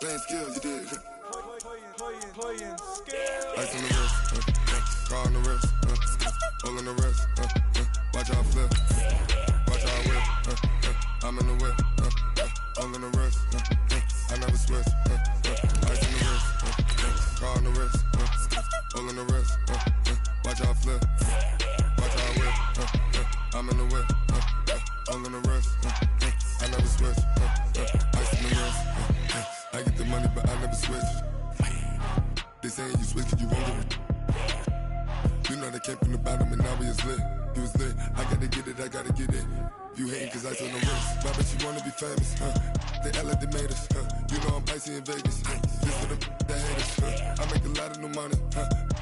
Playing skills, you did. Playing skills. Ice on the wrist, car on the wrist, hole in the wrist, watch how I flip, watch how I whip, I'm in the whip, hole in the wrist, I never switch, ice on the wrist, car on the wrist, hole in the wrist, watch how I flip, watch how I whip, I'm in the whip, hole in the wrist, I never switch, ice on the wrist, I get the money but I never switch. They saying you switch cause you won't get it. You know they came from the bottom and now we is lit. You was lit, I gotta get it, I gotta get it. You hating cause ice on the wrist. Why bet you wanna be famous, They act like they made us, You know I'm icy in Vegas, Just for the that hate us, I make a lot of new money,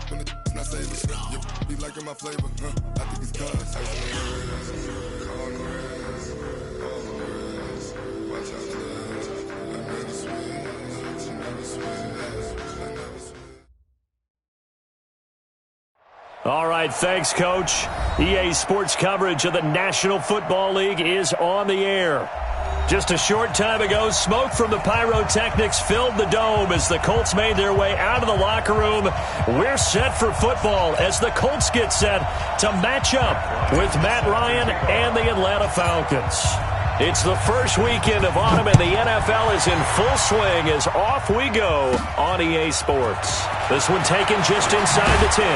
When the not savers, You be liking my flavor, I think it's cause ice on the wrist, on the wrist, on the wrist. Watch out, I never switch, you never switch. All right, thanks, Coach. EA Sports coverage of the National Football League is on the air. Just a short time ago, smoke from the pyrotechnics filled the dome as the Colts made their way out of the locker room. We're set for football as the Colts get set to match up with Matt Ryan and the Atlanta Falcons. It's the first weekend of autumn, and the NFL is in full swing as off we go on EA Sports. This one taken just inside the 10.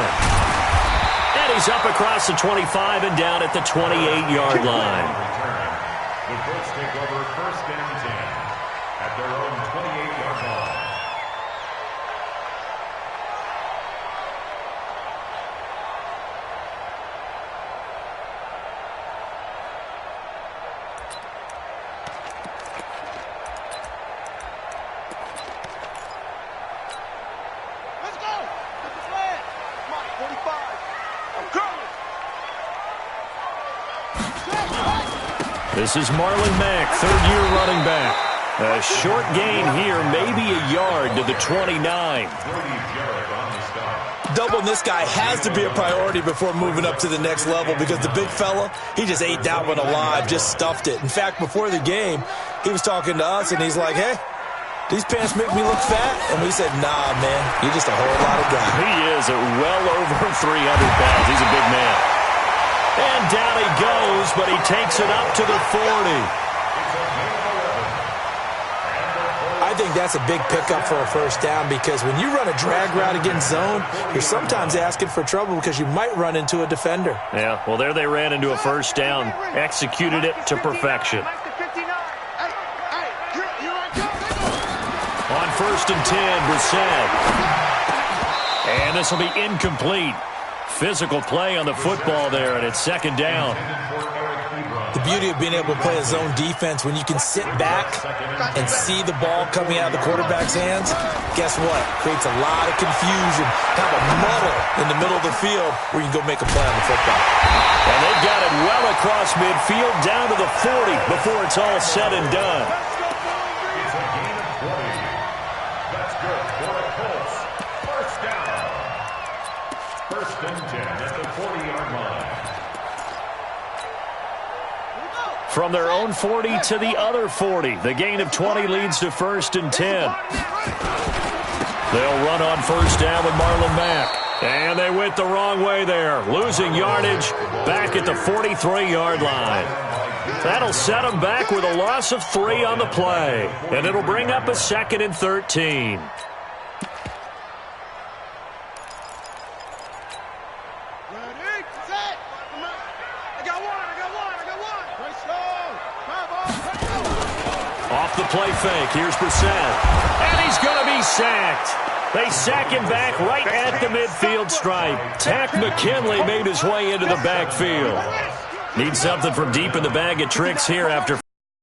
And he's up across the 25 and down at the 28-yard line. The Colts take over first and 10 at their own 28-yard line. Let's go! Get the flag! Come on, 45. I'm coming! This is Marlon Mack, third-year running back. A short gain here, maybe a yard to the 29. Doubling this guy has to be a priority before moving up to the next level because the big fella, he just ate that one alive, just stuffed it. In fact, before the game, he was talking to us, and he's like, hey, these pants make me look fat? And we said, nah, man, you're just a whole lot of guy. He is at well over 300 pounds. He's a big man. And down he goes, but he takes it up to the 40. I think that's a big pickup for a first down because when you run a drag route against zone, you're sometimes asking for trouble because you might run into a defender. Yeah, well, there they ran into a first down, executed it to perfection. On first and 10, Brissett. And this will be incomplete. Physical play on the football there, and it's second down. The beauty of being able to play a zone defense when you can sit back and see the ball coming out of the quarterback's hands, guess what? Creates a lot of confusion, kind of a muddle in the middle of the field where you can go make a play on the football. And they've got it well across midfield down to the 40 before it's all said and done. It's a gain of 20. That's good for the Colts. First down. First and 10 at the 40-yard line. From their own 40 to the other 40. The gain of 20 leads to first and 10. They'll run on first down with Marlon Mack. And they went the wrong way there. Losing yardage back at the 43-yard line. That'll set them back with a loss of 3 on the play. And it'll bring up a second and 13. Off the play fake, here's Brissett. And he's going to be sacked. They sack him back right at the midfield stripe. Tack McKinley made his way into the backfield. Needs something from deep in the bag of tricks here after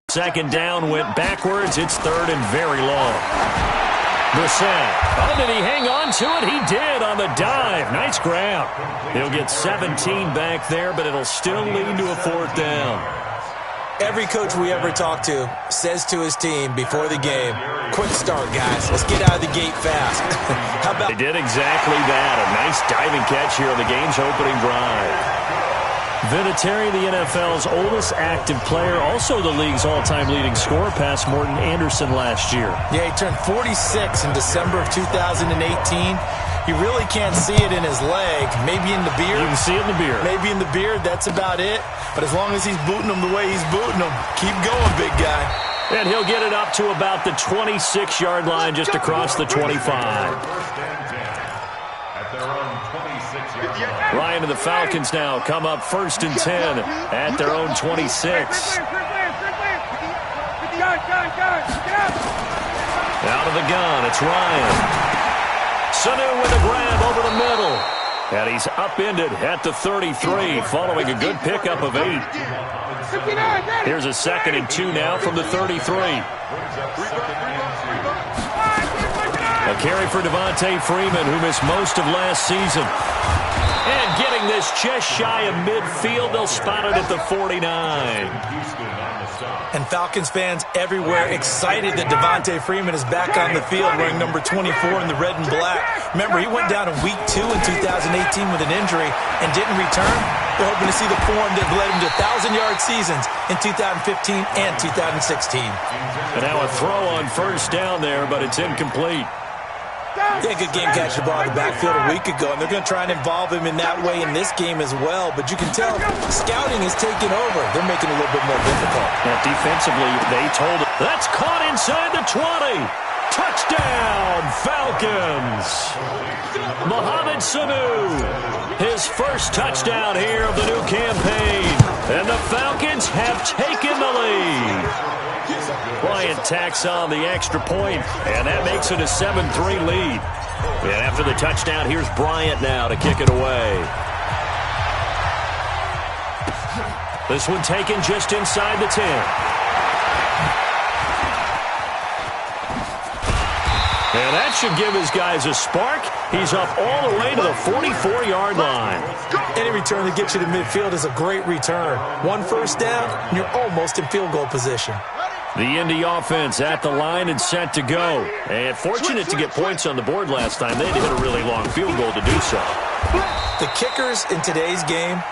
second down went backwards. It's third and very long. Brissett. Oh, did he hang on to it? He did on the dive. Nice grab. He'll get 17 back there, but it'll still lead to a fourth down. Every coach we ever talk to says to his team before the game, quick start, guys. Let's get out of the gate fast. How about they did exactly that. A nice diving catch here on the game's opening drive. Vinatieri, the NFL's oldest active player, also the league's all-time leading scorer, past Morton Anderson last year. Yeah, he turned 46 in December of 2018. You really can't see it in his leg. Maybe in the beard. You can see it in the beard. Maybe in the beard. That's about it. But as long as he's booting him the way he's booting him, keep going, big guy. And he'll get it up to about the 26-yard line, just across the 25. Ryan and the Falcons now come up 1st and 10 at their own 26. Out of the gun, it's Ryan. Sanu with a grab over the middle. And he's upended at the 33, following a good pickup of 8. Here's a 2nd and 2 now from the 33. A carry for Devontae Freeman, who missed most of last season. And getting this just shy of midfield, they'll spot it at the 49. And Falcons fans everywhere excited that Devontae Freeman is back on the field wearing number 24 in the red and black. Remember, he went down in week 2 in 2018 with an injury and didn't return. They're hoping to see the form that led him to 1,000-yard seasons in 2015 and 2016. And now a throw on 1st down there, but it's incomplete. They had a good game catching the ball in the backfield a week ago, and they're going to try and involve him in that way in this game as well. But you can tell scouting is taking over. They're making it a little bit more difficult. Now, defensively, they told it. That's caught inside the 20. Touchdown, Falcons. Mohamed Sanu, his first touchdown here of the new campaign. And the Falcons have taken the lead. Bryant tacks on the extra point, and that makes it a 7-3 lead. And after the touchdown, here's Bryant now to kick it away. This one taken just inside the 10. And that should give his guys a spark. He's up all the way to the 44-yard line. Any return that gets you to midfield is a great return. 1 first down, and you're almost in field goal position. The Indy offense at the line and set to go. And fortunate to get points on the board last time. They had to hit a really long field goal to do so. The kickers in today's game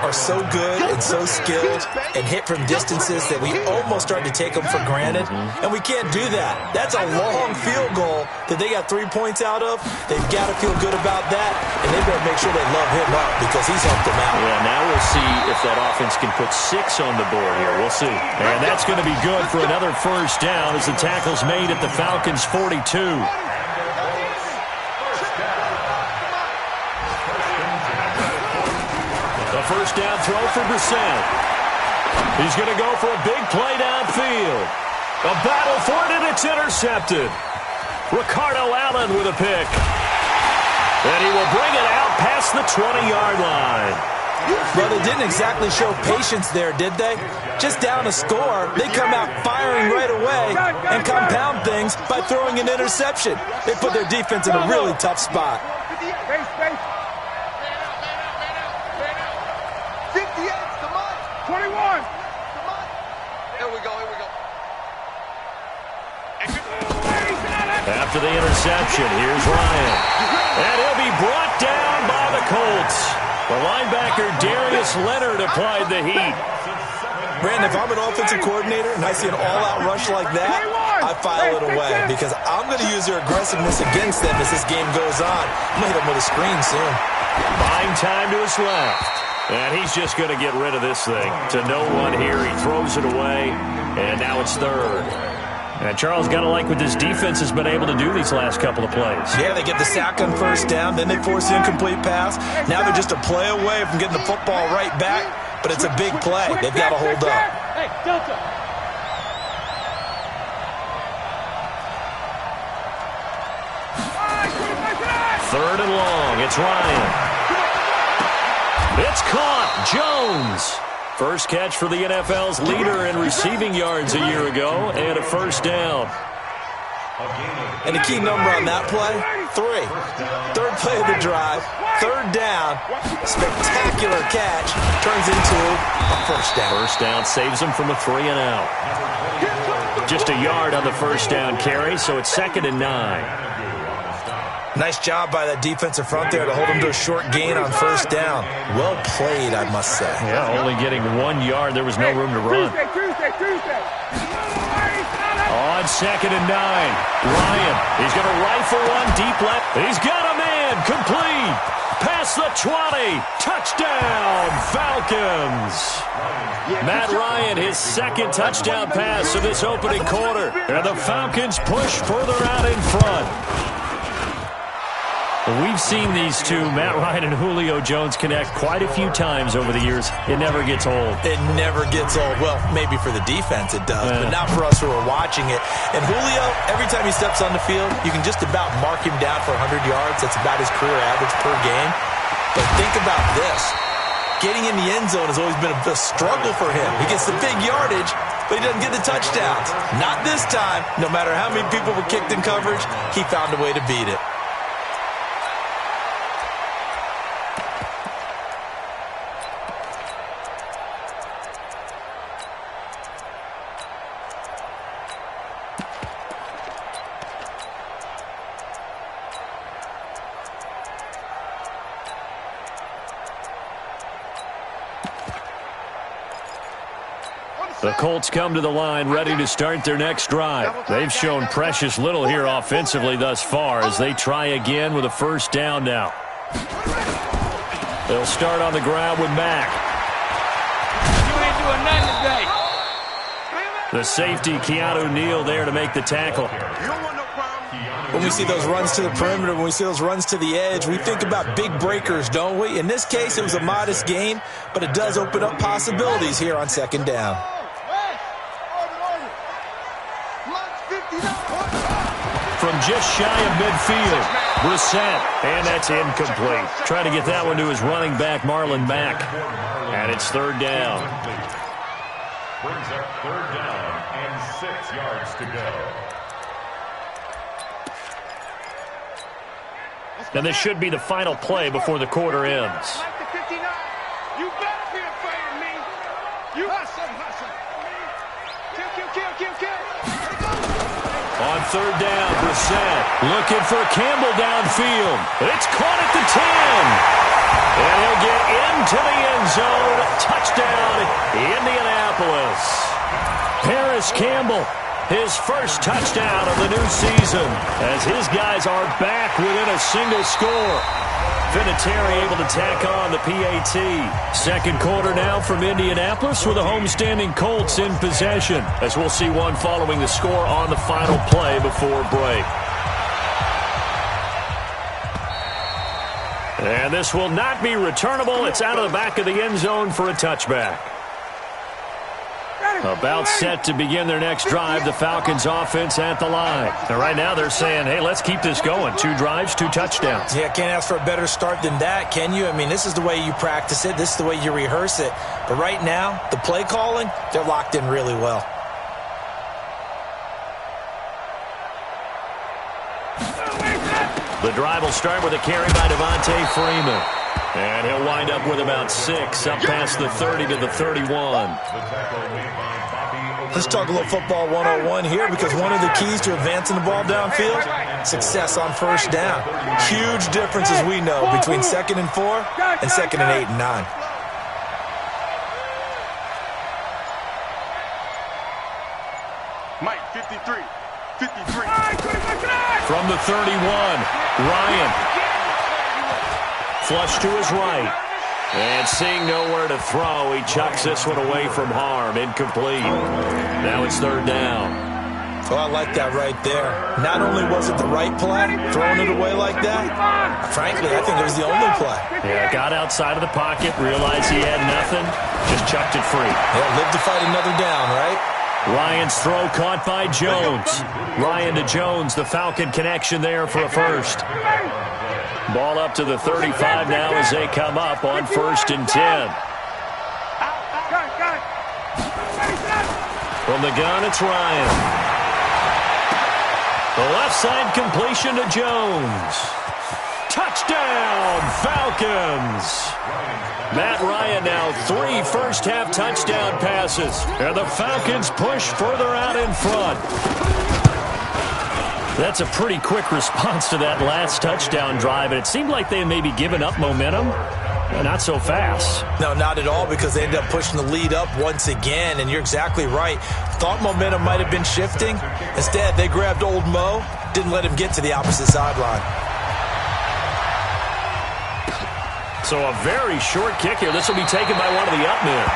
are so good and so skilled and hit from distances that we almost start to take them for granted. And we can't do that. That's a long field goal that they got 3 points out of. They've got to feel good about that, and they better make sure they love him up because he's helped them out. Yeah, now we'll see if that offense can put 6 on the board here. We'll see. And that's going to be good for another first down as the tackle's made at the Falcons' 42. First down throw for Brissett. He's going to go for a big play downfield. A battle for it, and it's intercepted. Ricardo Allen with a pick. And he will bring it out past the 20-yard line. Well, they didn't exactly show patience there, did they? Just down a score, they come out firing right away and compound things by throwing an interception. They put their defense in a really tough spot. After the interception, here's Ryan. And he'll be brought down by the Colts. The linebacker, Darius Leonard, applied the heat. Brandon, if I'm an offensive coordinator and I see an all-out rush like that, I file it away because I'm going to use their aggressiveness against them as this game goes on. I'm going to hit them with a screen soon. Buying time to his left. And he's just going to get rid of this thing. To no one here. He throws it away. And now it's 3rd. And Charles, got to like what this defense has been able to do these last couple of plays. Yeah, they get the sack on first down, then they force the incomplete pass. Now they're just a play away from getting the football right back, but it's a big play. They've got to hold up. Hey, Delta. Third and long. It's Ryan. It's caught. Jones. First catch for the NFL's leader in receiving yards a year ago, and a first down. And the key number on that play, 3. Third play of the drive, 3rd down, spectacular catch, turns into a first down. First down saves him from a 3 and out. Just a yard on the first down carry, so it's 2nd and 9. Nice job by that defensive front there to hold him to a short gain on first down. Well played, I must say. Yeah, only getting 1 yard. There was no room to run. On 2nd and 9, Ryan, he's going to rifle one deep left. He's got a man, complete. Past the 20, touchdown, Falcons. Matt Ryan, his 2nd touchdown pass of this opening quarter. And the Falcons push further out in front. We've seen these two, Matt Ryan and Julio Jones, connect quite a few times over the years. It never gets old. It never gets old. Well, maybe for the defense it does, but not for us who are watching it. And Julio, every time he steps on the field, you can just about mark him down for 100 yards. That's about his career average per game. But think about this. Getting in the end zone has always been a struggle for him. He gets the big yardage, but he doesn't get the touchdowns. Not this time. No matter how many people were kicked in coverage, he found a way to beat it. The Colts come to the line ready to start their next drive. They've shown precious little here offensively thus far as they try again with a first down now. They'll start on the ground with Mack. The safety, Keanu Neal, there to make the tackle. When we see those runs to the perimeter, when we see those runs to the edge, we think about big breakers, don't we? In this case, it was a modest gain, but it does open up possibilities here on 2nd down. From just shy of midfield, Brissett, and that's incomplete. Trying to get that one to his running back, Marlon Mack. And it's 3rd down. Brings up 3rd down and 6 yards to go. And this should be the final play before the quarter ends. You better be afraid of me. You hustle. Kill. On 3rd down, Brissett looking for Campbell downfield. It's caught at the 10. And he'll get into the end zone. Touchdown, Indianapolis. Paris Campbell, his first touchdown of the new season as his guys are back within a single score. Vinatieri able to tack on the PAT. 2nd quarter now from Indianapolis with the homestanding Colts in possession, as we'll see one following the score on the final play before break. And this will not be returnable. It's out of the back of the end zone for a touchback. About set to begin their next drive, the Falcons offense at the line. And right now they're saying, hey, let's keep this going. 2 drives, 2 touchdowns. Yeah, can't ask for a better start than that, can you? I mean, this is the way you practice it. This is the way you rehearse it. But right now, the play calling, they're locked in really well. The drive will start with a carry by Devontae Freeman. And he'll wind up with about 6, up past the 30 to the 31. Let's talk a little football 101 here, because one of the keys to advancing the ball downfield, success on first down. Huge difference, as we know, between 2nd and 4 and 2nd and 8 and 9. Mike, 53. From the 31, Ryan. Flush to his right. And seeing nowhere to throw, he chucks this one away from harm. Incomplete. Now it's 3rd down. Oh, I like that right there. Not only was it the right play, throwing it away like that, frankly, I think it was the only play. Yeah, got outside of the pocket, realized he had nothing, just chucked it free. Yeah, live to fight another down, right? Ryan's throw caught by Jones. Ryan to Jones, the Falcon connection there for a first. Ball up to the 35 now as they come up on 1st and 10. From the gun, it's Ryan. The left side completion to Jones. Touchdown, Falcons. Matt Ryan now 3 first-half touchdown passes. And the Falcons push further out in front. That's a pretty quick response to that last touchdown drive, and it seemed like they may be giving up momentum. Not so fast. No, not at all, because they ended up pushing the lead up once again, and you're exactly right. Thought momentum might have been shifting. Instead, they grabbed old Mo, didn't let him get to the opposite sideline. So a very short kick here. This will be taken by one of the up men.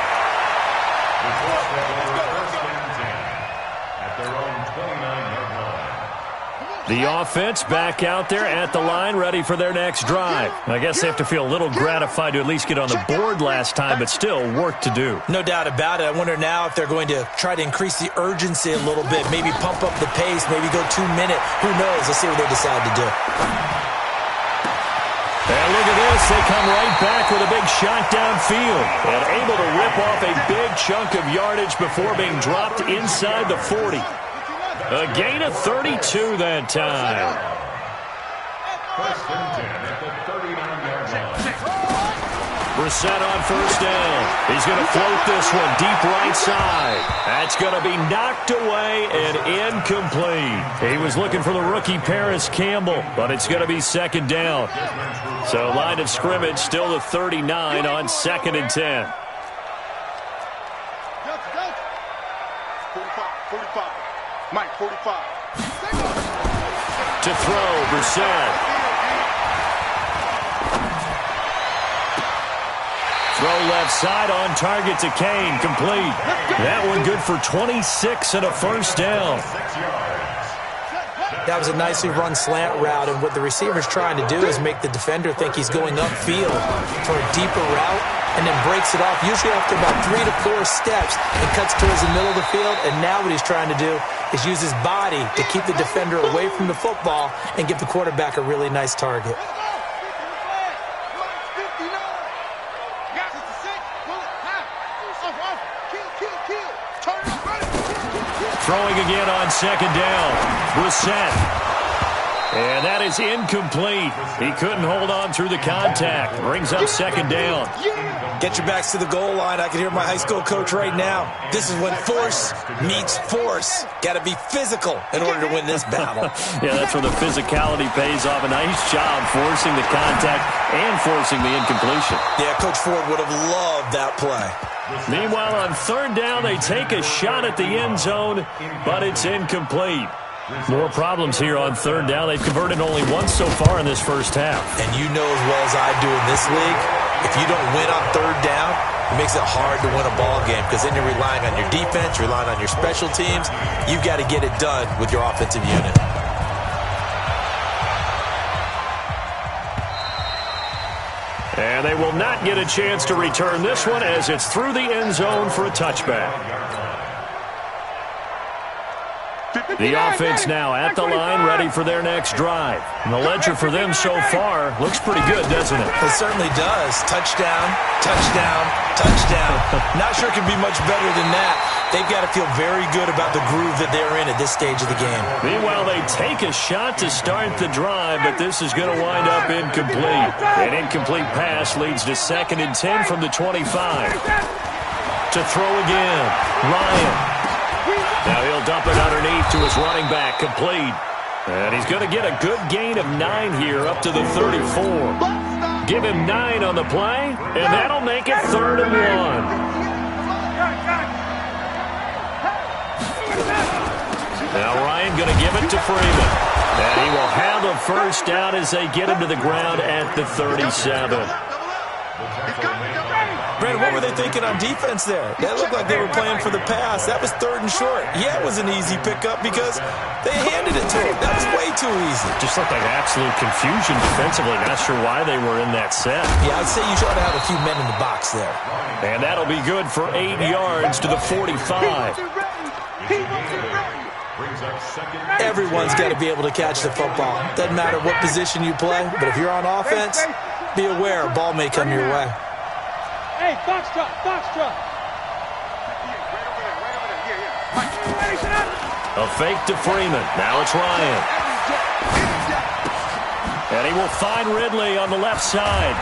The offense back out there at the line, ready for their next drive. I guess they have to feel a little gratified to at least get on the board last time, but still work to do. No doubt about it. I wonder now if they're going to try to increase the urgency a little bit, maybe pump up the pace, maybe go 2-minute. Who knows? Let's see what they decide to do. And look at this. They come right back with a big shot downfield and able to rip off a big chunk of yardage before being dropped inside the 40. A gain of 32 that time. First and 10 at the 39-yard line. Brissett on first down. He's going to float this one deep right side. That's going to be knocked away and incomplete. He was looking for the rookie Paris Campbell, but it's going to be second down. So line of scrimmage still the 39 on second and 10. 45. Mike, 45. To throw, Brissett. Throw left side on target to Kane. Complete. That one good for 26 and a first down. That was a nicely run slant route, and what the receiver's trying to do is make the defender think he's going upfield for a deeper route, and then breaks it off, usually after about 3 to 4 steps, and cuts towards the middle of the field. And now what he's trying to do is use his body to keep the defender away from the football and give the quarterback a really nice target. Throwing again on second down. Brissett. And that is incomplete. He couldn't hold on through the contact. Brings up second down. Get your backs to the goal line. I can hear my high school coach right now. This is when force meets force. Got to be physical in order to win this battle. Yeah, that's where the physicality pays off. A nice job forcing the contact and forcing the incompletion. Yeah, Coach Ford would have loved that play. Meanwhile, on third down, they take a shot at the end zone, but it's incomplete. More problems here on third down. They've converted only once so far in this first half. And you know as well as I do in this league, if you don't win on third down, it makes it hard to win a ball game, because then you're relying on your defense, relying on your special teams. You've got to get it done with your offensive unit. And they will not get a chance to return this one as it's through the end zone for a touchback. The offense now at the line, ready for their next drive. And the ledger for them so far looks pretty good, doesn't it? It certainly does. Touchdown, touchdown, touchdown. Not sure it can be much better than that. They've got to feel very good about the groove that they're in at this stage of the game. Meanwhile, they take a shot to start the drive, but this is going to wind up incomplete. An incomplete pass leads to second and 10 from the 25. To throw again, Ryan. Now he'll dump it underneath to his running back, complete. And he's going to get a good gain of 9 here up to the 34. Give him 9 on the play, and that'll make it 3rd and 1. Now Ryan going to give it to Freeman. And he will have a first down as they get him to the ground at the 37. Brandon, what were they thinking on defense there? That looked like they were playing for the pass. That was 3rd and short. Yeah, it was an easy pickup because they handed it to him. That was way too easy. Just looked like absolute confusion defensively. Not sure why they were in that set. Yeah, I'd say you ought to have a few men in the box there. And that'll be good for 8 yards to the 45. Everyone's got to be able to catch the football. Doesn't matter what position you play, but if you're on offense, be aware a ball may come your way. Hey, box truck, box truck. A fake to Freeman. Now it's Ryan. And he will find Ridley on the left side.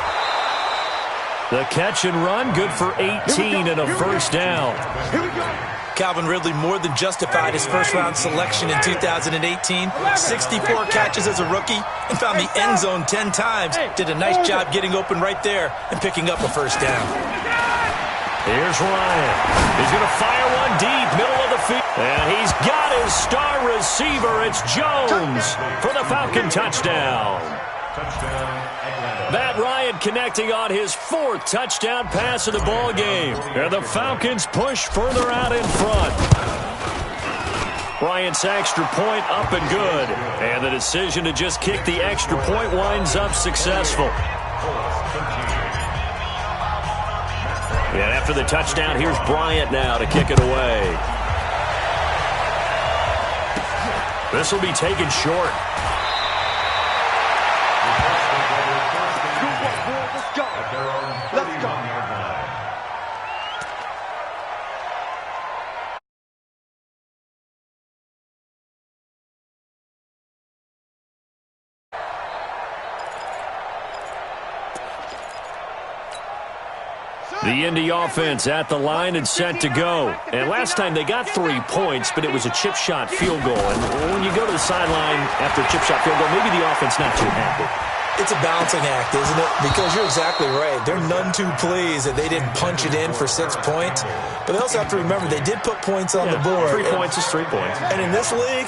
The catch and run, good for 18 and a first down. Here we go. Calvin Ridley more than justified his first-round selection in 2018. 64 catches as a rookie and found the end zone 10 times. Did a nice job getting open right there and picking up a first down. Here's Ryan. He's going to fire one deep, middle of the field. And he's got his star receiver. It's Jones for the Falcon touchdown. Matt Ryan connecting on his 4th touchdown pass of the ball game. And the Falcons push further out in front. Bryant's extra point up and good. And the decision to just kick the extra point winds up successful. And after the touchdown, here's Bryant now to kick it away. This will be taken short. Let's go. The Indy offense at the line and set to go. And last time they got 3 points, but it was a chip shot field goal. And when you go to the sideline after a chip shot field goal, maybe the offense not too happy. It's a balancing act, isn't it? Because you're exactly right. They're none too pleased that they didn't punch it in for 6 points. But they also have to remember they did put points on the board. 3 points is 3 points. And in this league,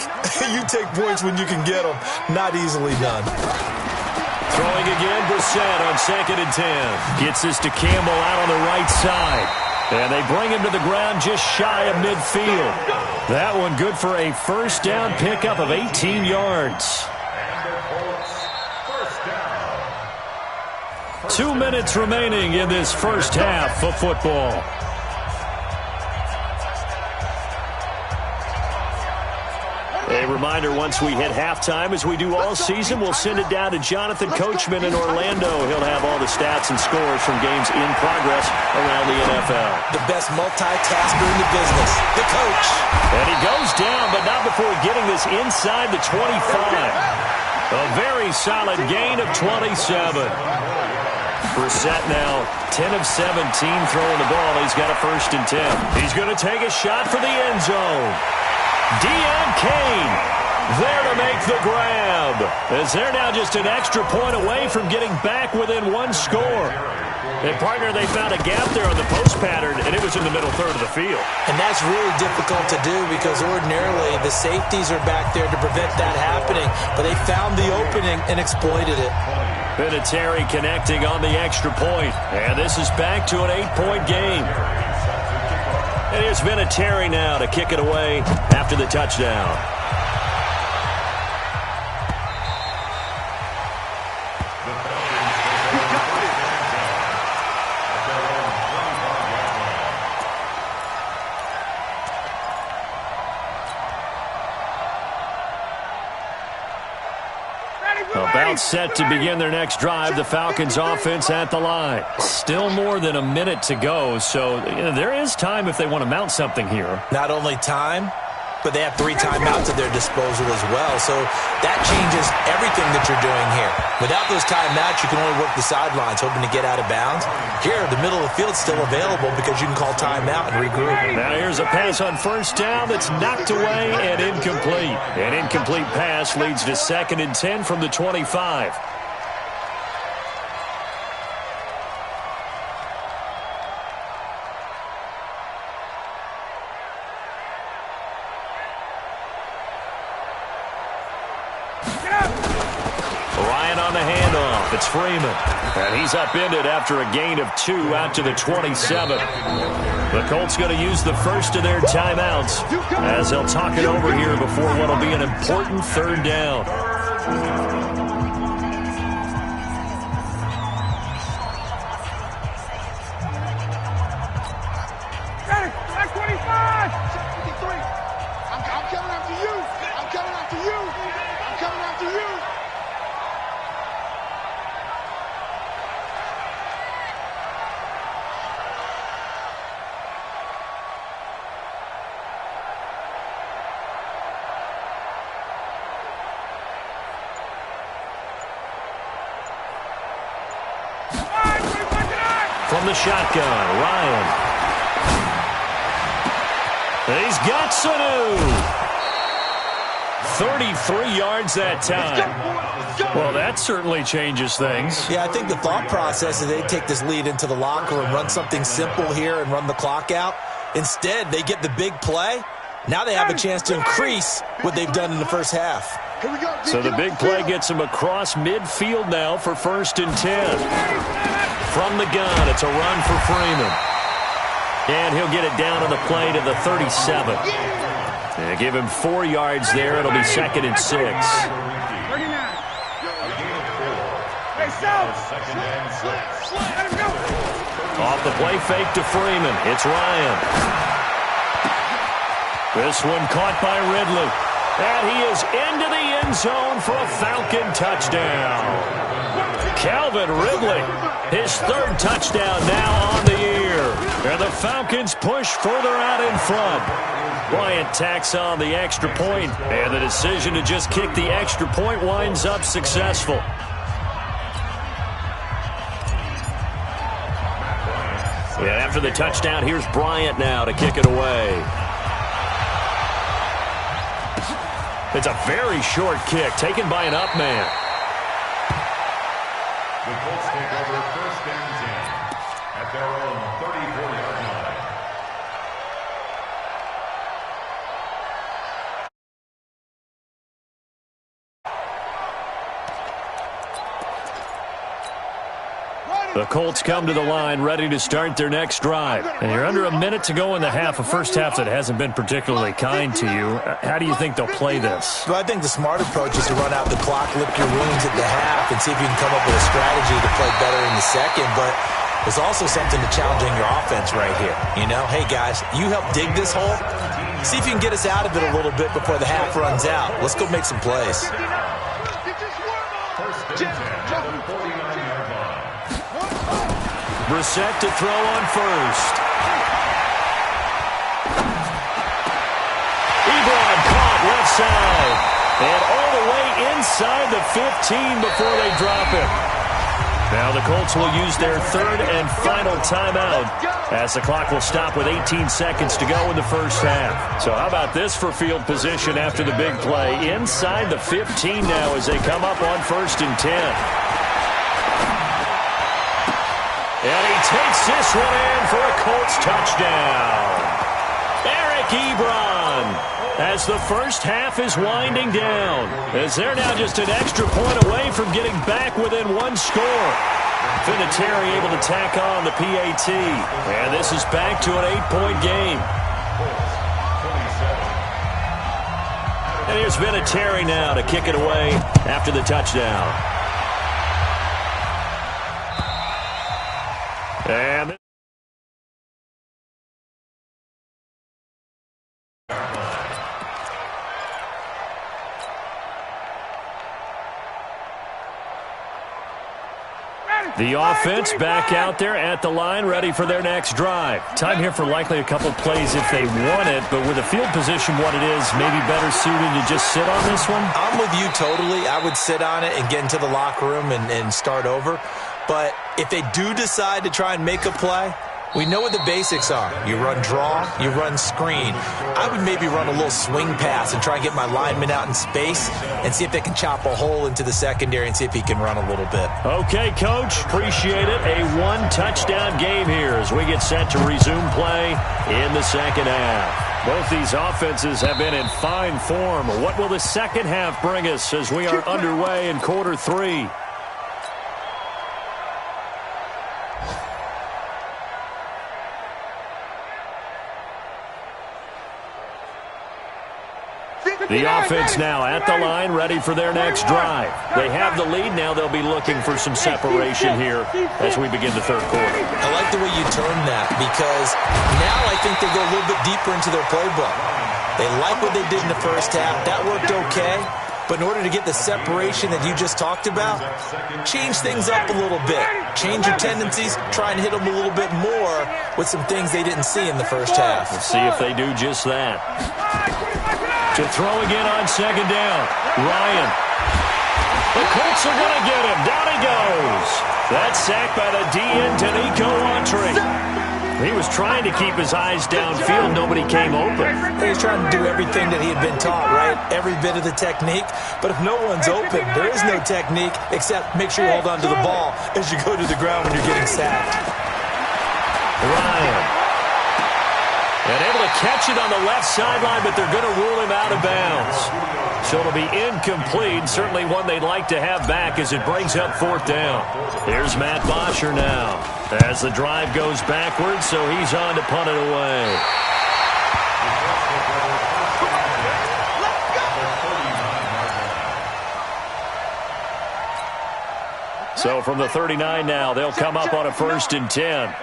you take points when you can get them. Not easily done. Throwing again, Brissett on 2nd and 10. Gets this to Campbell out on the right side. And they bring him to the ground just shy of midfield. That one good for a first down pickup of 18 yards. 2 minutes remaining in this first half of football. A reminder, once we hit halftime, as we do all season, we'll send it down to Jonathan Coachman in Orlando. He'll have all the stats and scores from games in progress around the NFL. The best multitasker in the business, the coach. And he goes down, but not before getting this inside the 25. A very solid gain of 27. Brissett now 10 of 17 throwing the ball. He's got a 1st and 10. He's going to take a shot for the end zone. Deon Cain there to make the grab, as they're now just an extra point away from getting back within 1 score. And, partner, they found a gap there on the post pattern, and it was in the middle third of the field. And that's really difficult to do because ordinarily the safeties are back there to prevent that happening, but they found the opening and exploited it. Vinatieri connecting on the extra point, and this is back to an 8-point game. And here's Vinatieri now to kick it away after the touchdown. About set to begin their next drive, the Falcons offense at the line. Still more than a minute to go, so there is time if they want to mount something here. Not only time, but they have 3 timeouts at their disposal as well. So that changes everything that you're doing here. Without those timeouts, you can only work the sidelines, hoping to get out of bounds. Here, the middle of the field is still available because you can call timeout and regroup. Now here's a pass on 1st down that's knocked away and incomplete. An incomplete pass leads to 2nd and 10 from the 25. Ryan on the handoff. It's Freeman. And he's upended after a gain of 2 out to the 27. The Colts going to use the first of their timeouts as they'll talk it over here before what will be an important 3rd down. From the shotgun, Ryan. He's got Sanu. 33 yards that time. Well, that certainly changes things. Yeah, I think the thought process is they take this lead into the locker room, run something simple here and run the clock out. Instead, they get the big play. Now they have a chance to increase what they've done in the first half. So the big play gets him across midfield now for 1st and 10. From the gun, it's a run for Freeman. And he'll get it down on the play to the 37. They give him 4 yards there. It'll be 2nd and 6. Off the play fake to Freeman. It's Ryan. This one caught by Ridley. And he is into the end zone for a Falcon touchdown. Calvin Ridley, his 3rd touchdown now on the year. And the Falcons push further out in front. Bryant tacks on the extra point, and the decision to just kick the extra point winds up successful. And after the touchdown, here's Bryant now to kick it away. It's a very short kick taken by an up man. The Colts take over 1st and 10 at their own 34-yard line. The Colts come to the line ready to start their next drive. And you're under a minute to go in the half, a first half that hasn't been particularly kind to you. How do you think they'll play this? Well, I think the smart approach is to run out the clock, lick your wounds at the half, and see if you can come up with a strategy to play better in the second. But there's also something to challenging your offense right here. You know, hey, guys, you help dig this hole. See if you can get us out of it a little bit before the half runs out. Let's go make some plays. 1st and 10 at the 49-yard line. Brissett to throw on first. Ebron caught left side. And all the way inside the 15 before they drop it. Now the Colts will use their 3rd and final timeout as the clock will stop with 18 seconds to go in the first half. So how about this for field position after the big play? Inside the 15 now as they come up on 1st and 10. And he takes this one in for a Colts touchdown. Eric Ebron as the first half is winding down, as they're now just an extra point away from getting back within 1 score. Vinatieri able to tack on the PAT. And this is back to an 8-point game. And here's Vinatieri now to kick it away after the touchdown. And the offense back out there at the line, ready for their next drive. Time here for likely a couple plays if they want it, but with the field position what it is, maybe better suited to just sit on this one? I'm with you totally. I would sit on it and get into the locker room and start over. But if they do decide to try and make a play, we know what the basics are. You run draw, you run screen. I would maybe run a little swing pass and try and get my lineman out in space and see if they can chop a hole into the secondary and see if he can run a little bit. Okay, Coach. Appreciate it. A 1-touchdown game here as we get set to resume play in the second half. Both these offenses have been in fine form. What will the second half bring us as we are underway in quarter 3? The offense now at the line, ready for their next drive. They have the lead. Now they'll be looking for some separation here as we begin the third quarter. I like the way you term that because now I think they go a little bit deeper into their playbook. They like what they did in the first half. That worked okay. But in order to get the separation that you just talked about, change things up a little bit. Change your tendencies. Try and hit them a little bit more with some things they didn't see in the first half. Let's see if they do just that. To throw again on second down. Ryan. The Colts are going to get him. Down he goes. That's sacked by the DN, Danico Autry. He was trying to keep his eyes downfield. Nobody came open. He was trying to do everything that he had been taught, right? Every bit of the technique. But if no one's open, there is no technique except make sure you hold on to the ball as you go to the ground when you're getting sacked. Ryan. And able to catch it on the left sideline, but they're going to rule him out of bounds. So it'll be incomplete. Certainly one they'd like to have back as it brings up 4th down. Here's Matt Bosher now as the drive goes backwards, so he's on to punt it away. So from the 39 now, they'll come up on a 1st and 10.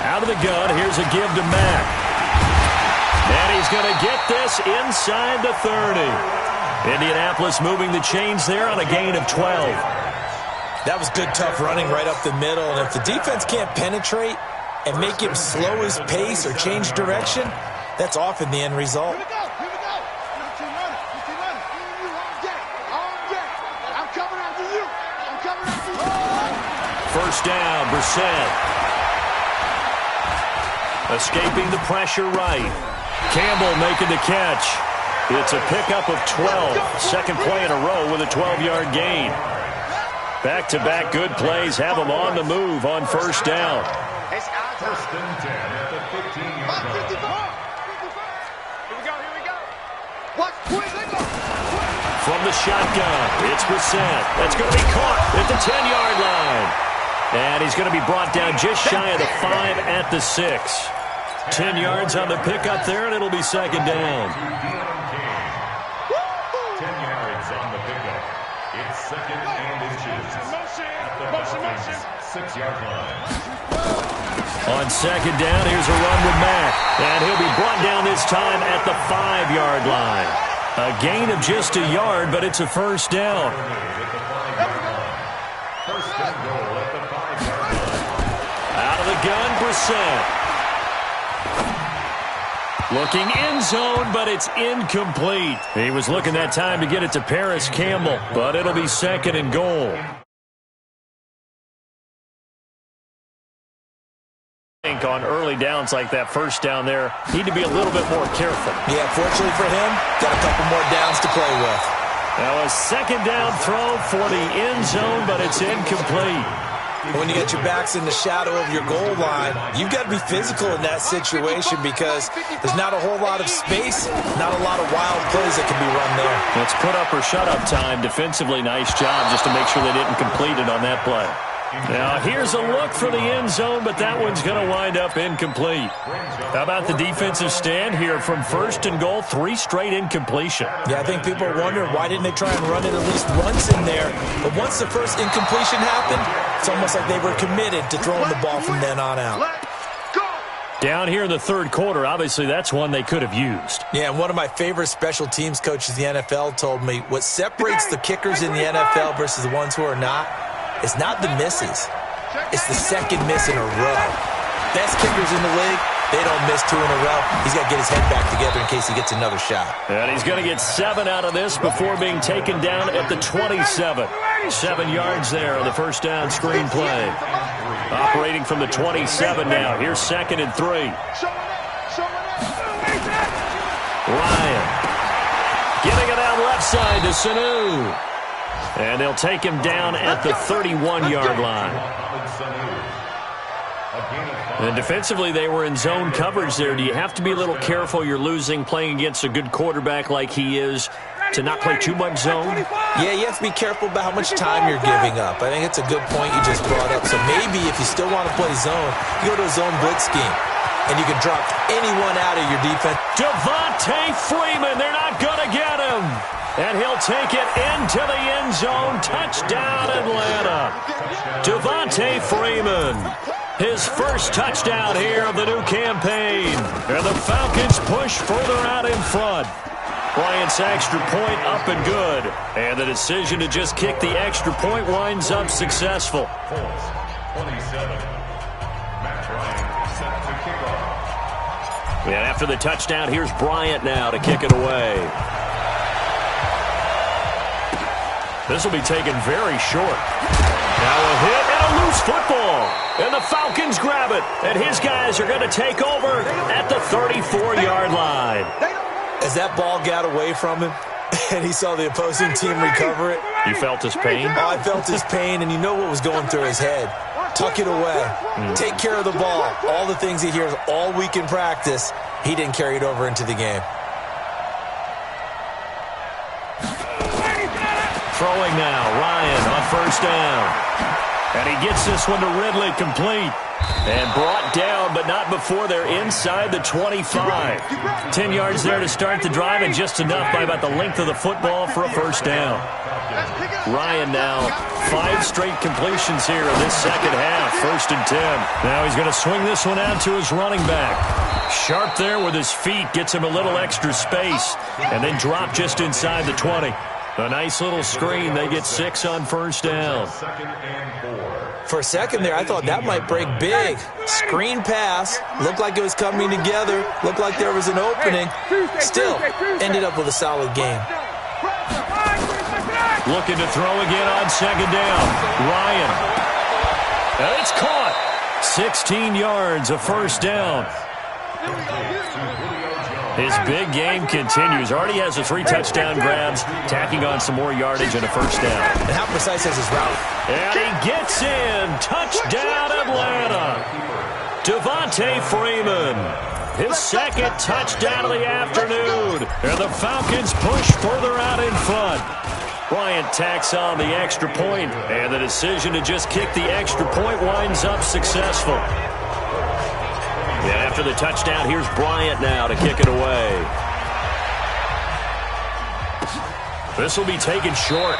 Out of the gun, here's a give to Mack. And he's going to get this inside the 30. Indianapolis moving the chains there on a gain of 12. That was good, tough running right up the middle. And if the defense can't penetrate and make him slow his pace or change direction, that's often the end result. Here we go. Here we go. You keep running. You keep running. You on deck. On deck. I'm coming after you. I'm coming after you. 1st down, Brissett. Escaping the pressure right. Campbell making the catch. It's a pickup of 12. Second play in a row with a 12-yard gain. Back-to-back good plays have them on the move on 1st down. It's out. 1st and 10 at the 15-yard line. 55. Here we go. Here we go. Watch. Where's it go? From the shotgun, it's Brissett. That's going to be caught at the 10-yard line. And he's going to be brought down just shy of the 5 at the 6. 10 yards on the pickup there, and it'll be 2nd down. 10 yards on the pickup. It's 2nd and inches. At the Falcons' 6-yard line. On 2nd down, here's a run with Mack. And he'll be brought down this time at the 5-yard line. A gain of just a yard, but it's a 1st down. 1st and goal at the 5-yard line. Out of the gun, Brissett. Looking end zone, but it's incomplete. He was looking that time to get it to Paris Campbell, but it'll be 2nd and goal. I think on early downs like that 1st down there, need to be a little bit more careful. Yeah, fortunately for him, got a couple more downs to play with. Now a 2nd down throw for the end zone, but it's incomplete. When you get your backs in the shadow of your goal line, you've got to be physical in that situation because there's not a whole lot of space, not a lot of wild plays that can be run there. It's put up or shut up time. Defensively, nice job just to make sure they didn't complete it on that play. Now here's a look for the end zone, but that one's going to wind up incomplete. How about the defensive stand here from 1st and goal, 3 straight incompletion? Yeah, I think people are wondering why didn't they try and run it at least once in there. But once the first incompletion happened, it's almost like they were committed to throwing the ball from then on out. Down here in the 3rd quarter, obviously that's one they could have used. Yeah, and one of my favorite special teams coaches in the NFL told me what separates the kickers in the NFL versus the ones who are not, it's not the misses. It's the 2nd miss in a row. Best kickers in the league, they don't miss 2 in a row. He's got to get his head back together in case he gets another shot. And he's going to get 7 out of this before being taken down at the 27. 7 yards there on the 1st down screen play. Operating from the 27 now. Here's 2nd and 3. Ryan. Getting it out left side to Sanu. And they'll take him down at the 31-yard line. And defensively, they were in zone coverage there. Do you have to be a little careful? You're losing, playing against a good quarterback like he is, to not play too much zone? Yeah, you have to be careful about how much time you're giving up. I think it's a good point you just brought up. So maybe if you still want to play zone, you go to a zone blitz scheme, and you can drop anyone out of your defense. Devontae Freeman, they're not going to get him. And he'll take it into the end zone. Touchdown, Atlanta. Devontae Freeman. His first touchdown here of the new campaign. And the Falcons push further out in front. Bryant's extra point up and good. And the decision to just kick the extra point winds up successful. 27. Matt Bryant set to kick off. And after the touchdown, here's Bryant now to kick it away. This will be taken very short. Now a hit and a loose football. And the Falcons grab it. And his guys are going to take over at the 34-yard line. As that ball got away from him and he saw the opposing team recover it. You felt his pain? Oh, I felt his pain, and you know what was going through his head. Tuck it away. Take care of the ball. All the things he hears all week in practice, he didn't carry it over into the game. Throwing now, Ryan on first down. And he gets this one to Ridley, complete. And brought down, but not before they're inside the 25. 10 yards there to start the drive, and just enough by about the length of the football for a first down. Ryan now, 5 straight completions here in this second half. 1st and 10. Now he's going to swing this one out to his running back. Sharp there with his feet, gets him a little extra space, and then drop just inside the 20. A nice little screen. They get 6 on first down. For a second there, I thought that might break big. Screen pass. Looked like it was coming together. Looked like there was an opening. Still, ended up with a solid game. Looking to throw again on second down. Ryan. And it's caught. 16 yards, a first down. His big game continues. Already has the 3 touchdown grabs, tacking on some more yardage and a first down. And how precise is his route? And he gets in. Touchdown, Atlanta. Devontae Freeman. His second touchdown of the afternoon. And the Falcons push further out in front. Bryant tacks on the extra point, and the decision to just kick the extra point winds up successful. And after the touchdown, here's Bryant now to kick it away. This will be taken short.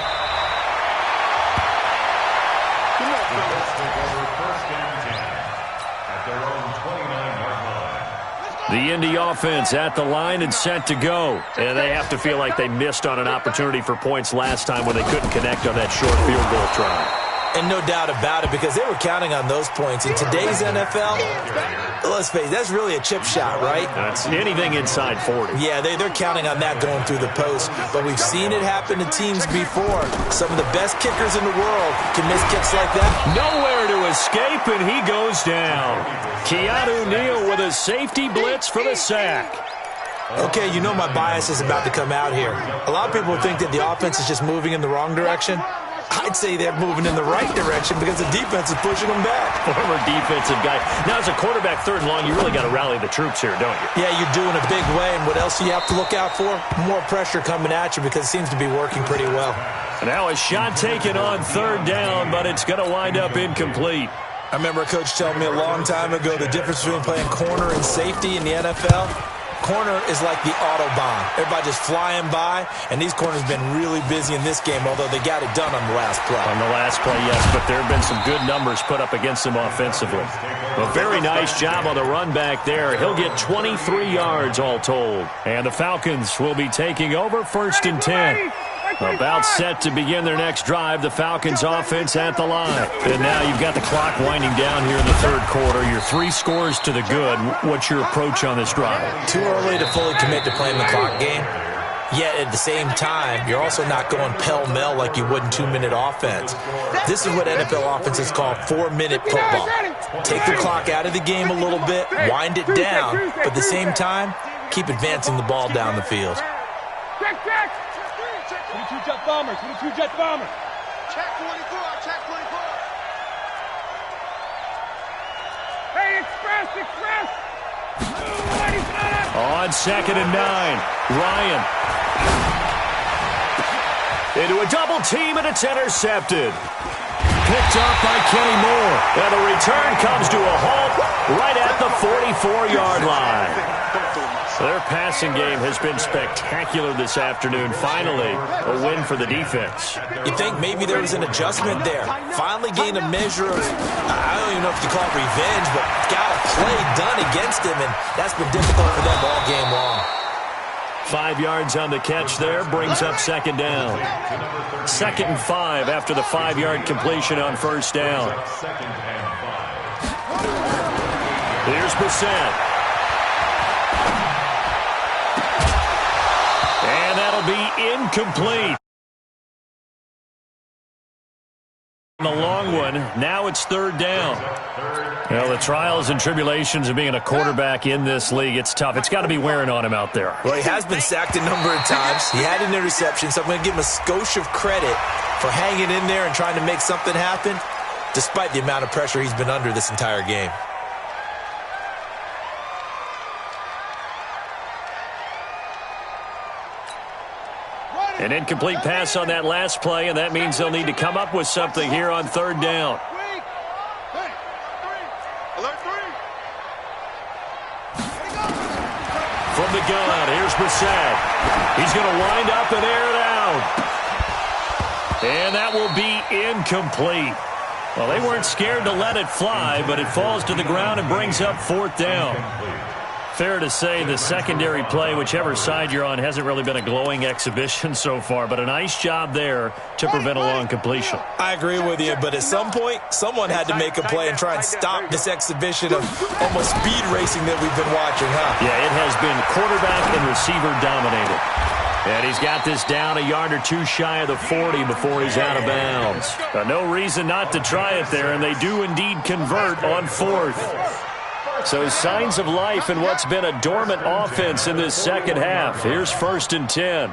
The Indy offense at the line and set to go. And they have to feel like they missed on an opportunity for points last time when they couldn't connect on that short field goal try. And no doubt about it, because they were counting on those points. In today's NFL, let's face it, that's really a chip shot, right? That's anything inside 40. Yeah, they're counting on that going through the post. But we've seen it happen to teams before. Some of the best kickers in the world can miss kicks like that. Nowhere to escape, and he goes down. Keanu Neal with a safety blitz for the sack. Okay, you know my bias is about to come out here. A lot of people think that the offense is just moving in the wrong direction. I'd say they're moving in the right direction because the defense is pushing them back. Former defensive guy. Now, as a quarterback, 3rd and long, you really got to rally the troops here, don't you? Yeah, you're doing a big way, and what else do you have to look out for? More pressure coming at you because it seems to be working pretty well. Now a shot taken on 3rd down, but it's going to wind up incomplete. I remember a coach telling me a long time ago the difference between playing corner and safety in the NFL. Corner is like the Autobahn. Everybody just flying by, and these corners have been really busy in this game, although they got it done on the last play. On the last play, yes, but there have been some good numbers put up against them offensively. A very nice job on the run back there. He'll get 23 yards all told. And the Falcons will be taking over 1st and 10. About set to begin their next drive, the Falcons offense at the line. And now you've got the clock winding down here in the 3rd quarter. Your 3 scores to the good. What's your approach on this drive? Too early to fully commit to playing the clock game. Yet at the same time, you're also not going pell-mell like you would in 2-minute offense. This is what NFL offenses call 4-minute football. Take the clock out of the game a little bit, wind it down, but at the same time, keep advancing the ball down the field. Check, check. 22 jet bombers, 22 jet bombers. Check 24, check 24. Hey, express. On 2nd and 9, Ryan. Into a double team, and it's intercepted. Picked up by Kenny Moore. And the return comes to a halt right at the 44-yard line. Their passing game has been spectacular this afternoon. Finally, a win for the defense. You think maybe there was an adjustment there. Finally gained a measure of, I don't even know if you call it revenge, but got a play done against him, and that's been difficult for them all game long. 5 yards on the catch there, brings up 2nd down. 2nd and 5 after the 5-yard completion on 1st down. Here's Brissett. And that'll be incomplete. The long one. Now it's third down. Well, the trials and tribulations of being a quarterback in this league, it's tough. It's got to be wearing on him out there. Well, he has been sacked a number of times. He had an interception, so I'm going to give him a skosh of credit for hanging in there and trying to make something happen, despite the amount of pressure he's been under this entire game. An incomplete pass on that last play, and that means they'll need to come up with something here on third down. From the gun, here's Brissett. He's going to wind up and air it out. And that will be incomplete. Well, they weren't scared to let it fly, but it falls to the ground and brings up fourth down. Fair to say the secondary play, whichever side you're on, hasn't really been a glowing exhibition so far, but a nice job there to prevent a long completion. I agree with you, but at some point, someone had to make a play and try and stop this exhibition of almost speed racing that we've been watching, huh? Yeah, it has been quarterback and receiver dominated. And he's got this down a yard or two shy of the 40 before he's out of bounds. No reason not to try it there, and they do indeed convert on fourth. So signs of life in what's been a dormant offense in this second half. Here's 1st and 10.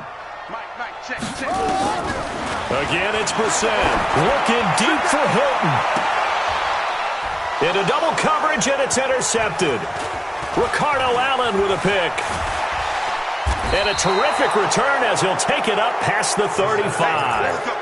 Again, it's Brissett. Looking deep for Hilton. Into double coverage, and it's intercepted. Ricardo Allen with a pick. And a terrific return as he'll take it up past the 35.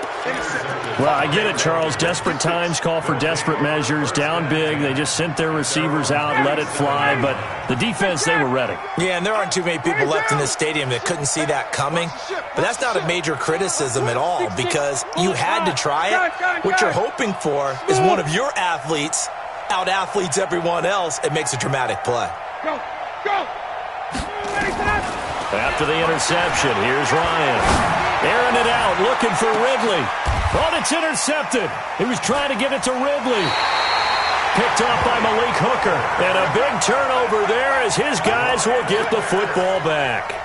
Well, I get it, Charles. Desperate times call for desperate measures. Down big, they just sent their receivers out, let it fly. But the defense, they were ready. Yeah, and there aren't too many people left in this stadium that couldn't see that coming. But that's not a major criticism at all because you had to try it. What you're hoping for is one of your athletes out-athletes everyone else and makes a dramatic play. Go, go. After the interception, here's Ryan. Airing it out, looking for Ridley. Oh, it's intercepted. He was trying to get it to Ridley. Picked off by Malik Hooker. And a big turnover there as his guys will get the football back.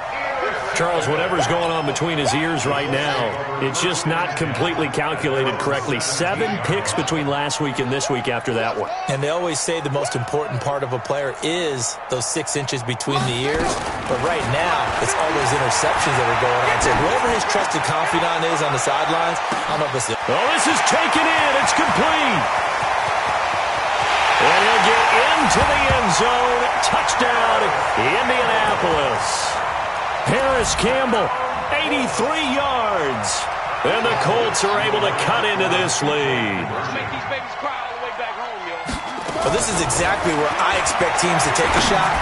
Charles, whatever's going on between his ears right now, it's just not completely calculated correctly. 7 picks between last week and this week after that one. And they always say the most important part of a player is those 6 inches between the ears. But right now, it's all those interceptions that are going on. So whoever his trusted confidant is on the sidelines, I don't know if it's... Oh, this is taken in. It's complete. And he'll get into the end zone. Touchdown, Indianapolis. Harris Campbell, 83 yards. And the Colts are able to cut into this lead. Well, this is exactly where I expect teams to take a shot.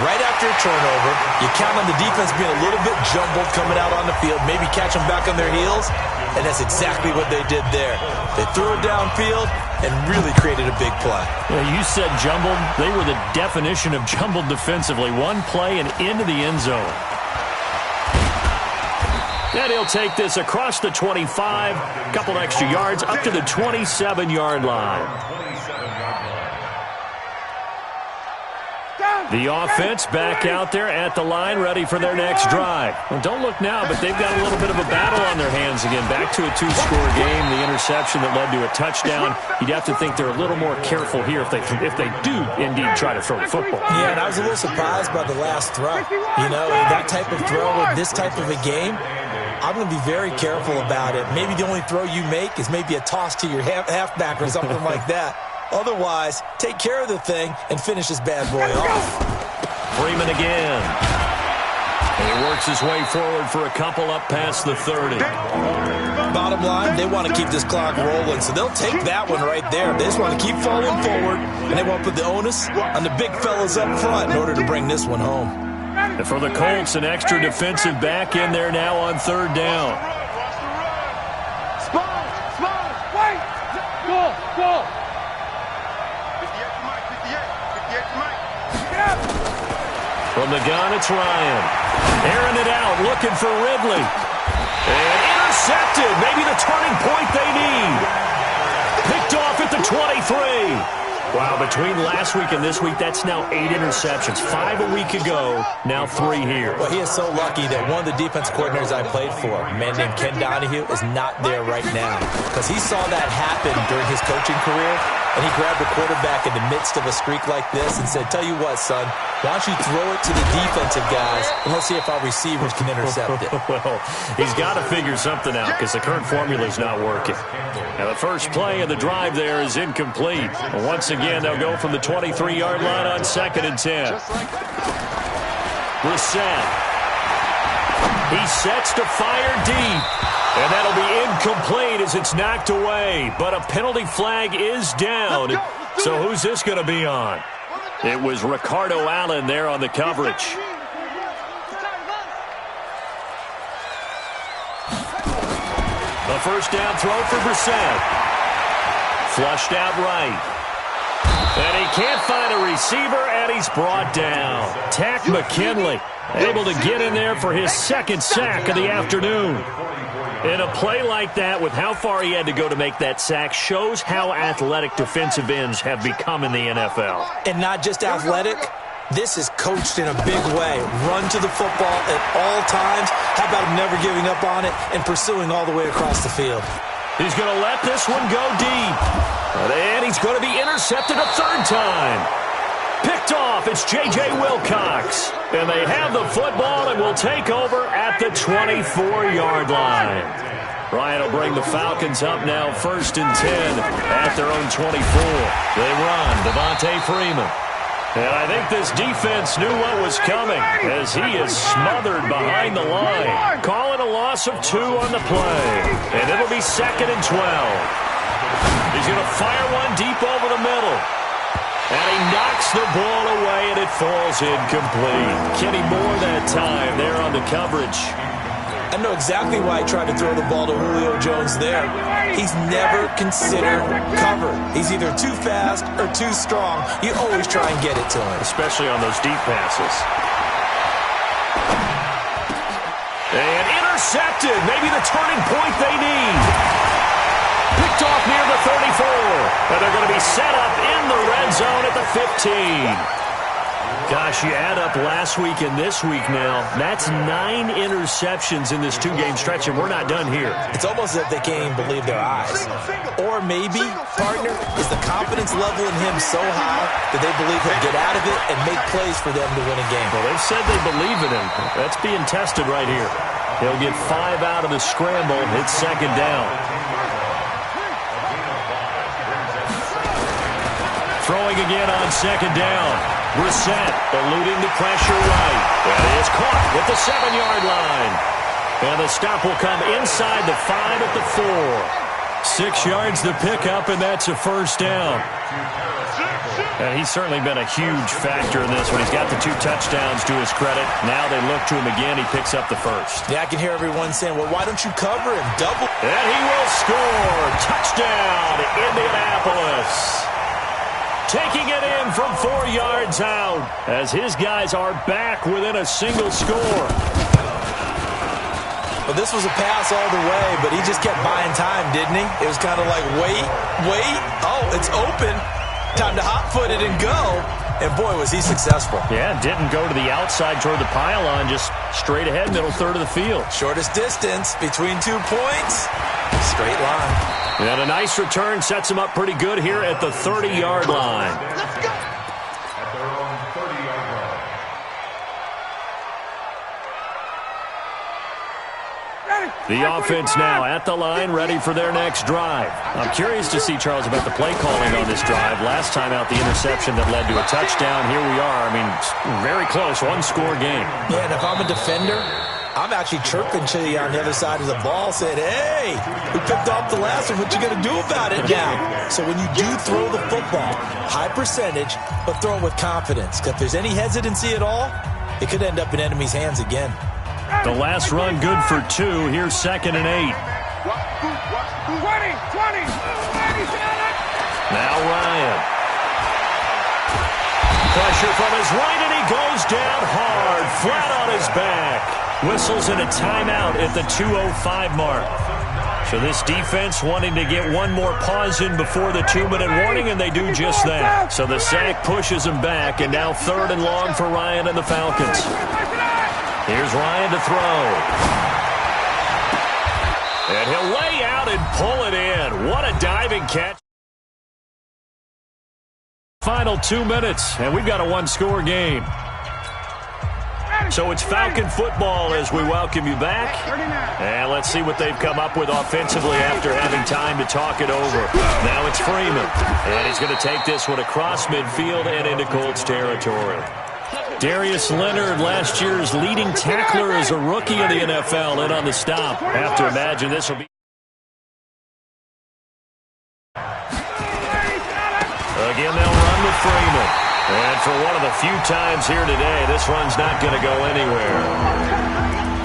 Right after a turnover, you count on the defense being a little bit jumbled coming out on the field, maybe catch them back on their heels, and that's exactly what they did there. They threw it downfield and really created a big play. Yeah, you said jumbled. They were the definition of jumbled defensively. One play and into the end zone. And he'll take this across the 25, a couple extra yards, up to the 27-yard line. The offense back out there at the line, ready for their next drive. Well, don't look now, but they've got a little bit of a battle on their hands again. Back to a 2-score game, the interception that led to a touchdown. You'd have to think they're a little more careful here if they do indeed try to throw the football. Yeah, and I was a little surprised by the last throw. You know, that type of throw with this type of a game, I'm going to be very careful about it. Maybe the only throw you make is maybe a toss to your halfback or something like that. Otherwise, take care of the thing and finish this bad boy off. Freeman again. And he works his way forward for a couple up past the 30. Bottom line, they want to keep this clock rolling, so they'll take that one right there. They just want to keep falling forward, and they want to put the onus on the big fellas up front in order to bring this one home. And for the Colts, an extra defensive back in there now on third down. Small, wait! Go! From the gun, it's Ryan. Airing it out, looking for Ridley. And intercepted. Maybe the turning point they need. Picked off at the 23. Wow, between last week and this week, that's now 8 interceptions. 5 a week ago, now 3 here. Well, he is so lucky that one of the defense coordinators I played for, a man named Ken Donahue, is not there right now. Because he saw that happen during his coaching career, and he grabbed a quarterback in the midst of a streak like this and said, tell you what, son, why don't you throw it to the defensive guys, and let's see if our receivers can intercept it. Well, he's got to figure something out because the current formula is not working. Now, the first play of the drive there is incomplete. Once again, they'll go from the 23-yard line on 2nd and 10. Brissett. He sets to fire deep. And that'll be incomplete as it's knocked away. But a penalty flag is down. So who's this going to be on? It was Ricardo Allen there on the coverage. The first down throw for Brissett. Flushed out right. And he can't find a receiver, and he's brought down. Tack McKinley able to get in there for his 2nd sack of the afternoon. And a play like that, with how far he had to go to make that sack, shows how athletic defensive ends have become in the NFL. And not just athletic. This is coached in a big way. Run to the football at all times. How about him never giving up on it and pursuing all the way across the field? He's going to let this one go deep. And he's going to be intercepted a 3rd time. Picked off, it's J.J. Wilcox. And they have the football and will take over at the 24-yard line. Bryant will bring the Falcons up now 1st and 10 at their own 24. They run, Devontae Freeman. And I think this defense knew what was coming as he is smothered behind the line. Call it a loss of 2 on the play. And it'll be 2nd and 12. He's going to fire one deep over the middle. And he knocks the ball away, and it falls incomplete. Kenny Moore that time there on the coverage. I know exactly why he tried to throw the ball to Julio Jones there. He's never considered cover. He's either too fast or too strong. You always try and get it to him. Especially on those deep passes. And intercepted. Maybe the turning point they need. Picked off near the 34. And they're going to be set up in the red zone at the 15. Gosh, you add up last week and this week now. That's 9 interceptions in this 2-game stretch, and we're not done here. It's almost as if they can't even believe their eyes. Or maybe, partner, is the confidence level in him so high that they believe he'll get out of it and make plays for them to win a game. Well, they've said they believe in him. That's being tested right here. He'll get 5 out of the scramble. It's 2nd down. Throwing again on 2nd down. Brissett eluding the pressure right. And he is caught at the 7-yard line. And the stop will come inside the 5 at the 4. 6 yards the pickup, and that's a 1st down. And he's certainly been a huge factor in this one. He's got the 2 touchdowns to his credit. Now they look to him again. He picks up the 1st. Yeah, I can hear everyone saying, well, why don't you cover him? Double. And he will score. Touchdown, Indianapolis. Taking it in from 4 yards out as his guys are back within a single score. Well, this was a pass all the way, but he just kept buying time, didn't he? It was kind of like, wait. Oh, it's open. Time to hot-foot it and go. And, boy, was he successful. Yeah, didn't go to the outside toward the pylon, just straight ahead, middle third of the field. Shortest distance between 2 points. Straight line. And a nice return sets him up pretty good here at the 30-yard line. At their own 30-yard line. The offense now at the line, ready for their next drive. I'm curious to see, Charles, about the play calling on this drive. Last time out, the interception that led to a touchdown. Here we are. I mean, very close, 1-score game. Yeah, and if I'm a defender, I'm actually chirping to you on the other side of the ball, saying, hey, we picked off the last one. What you going to do about it now? So when you do throw the football, high percentage, but throw it with confidence. Because if there's any hesitancy at all, it could end up in enemy's hands again. The last run good for 2. Here's 2nd and 8. 20. Now Ryan. Pressure from his right, and he goes down hard, flat on his back. Whistles in a timeout at the 2:05 mark. So this defense wanting to get one more pause in before the 2-minute warning, and they do just that. So the sack pushes him back, and now 3rd and long for Ryan and the Falcons. Here's Ryan to throw. And he'll lay out and pull it in. What a diving catch. Final 2 minutes, and we've got a one-score game. So it's Falcon football as we welcome you back. And let's see what they've come up with offensively after having time to talk it over. Now it's Freeman. And he's going to take this one across midfield and into Colts territory. Darius Leonard, last year's leading tackler as a rookie in the NFL, in on the stop. Have to imagine this will be. Again, they'll run with Freeman. And for one of the few times here today, this run's not going to go anywhere.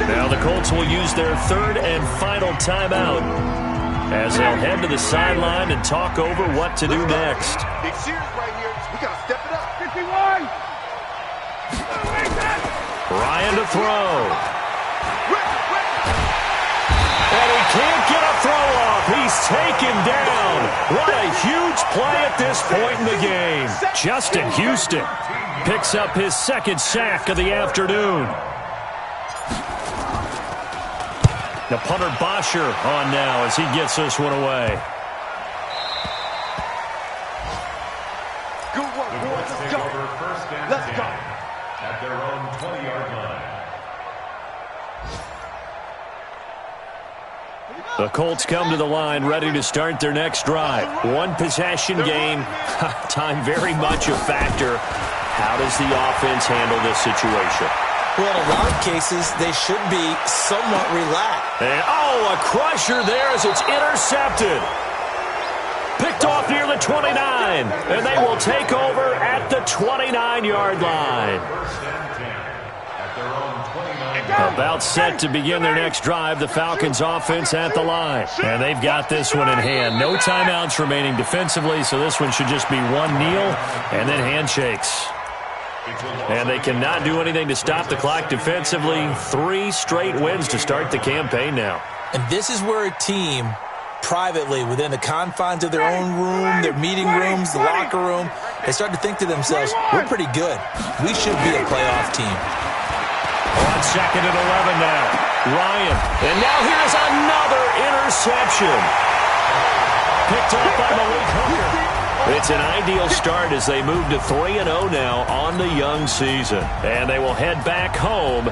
Now the Colts will use their 3rd and final timeout as they'll head to the sideline and talk over what to do next. Big series right here. We got to step it up. 51. Ryan to throw. And he can't get a throw off. He's taken down. What a huge play at this point in the game. Justin Houston picks up his 2nd sack of the afternoon. The punter Bosher on now as he gets this one away. Good work, boys. Let's go. Let's go. At their own 20-yard line. The Colts come to the line ready to start their next drive. One possession game. Time very much a factor. How does the offense handle this situation? Well, in a lot of cases, they should be somewhat relaxed. And, a crusher there as it's intercepted. Picked off near the 29. And they will take over at the 29-yard line. About set to begin their next drive, the Falcons offense at the line. And they've got this one in hand. No timeouts remaining defensively, so this one should just be one kneel and then handshakes. And they cannot do anything to stop the clock defensively. 3 straight wins to start the campaign now. And this is where a team, privately, within the confines of their own room, their meeting rooms, the locker room, they start to think to themselves, we're pretty good. We should be a playoff team. On 2nd and 11 now. Ryan. And now here's another interception. Picked up by Malik Hooker. It's an ideal start as they move to 3-0 now on the young season. And they will head back home.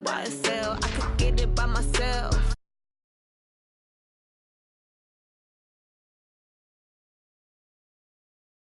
YSL, I could get it by myself.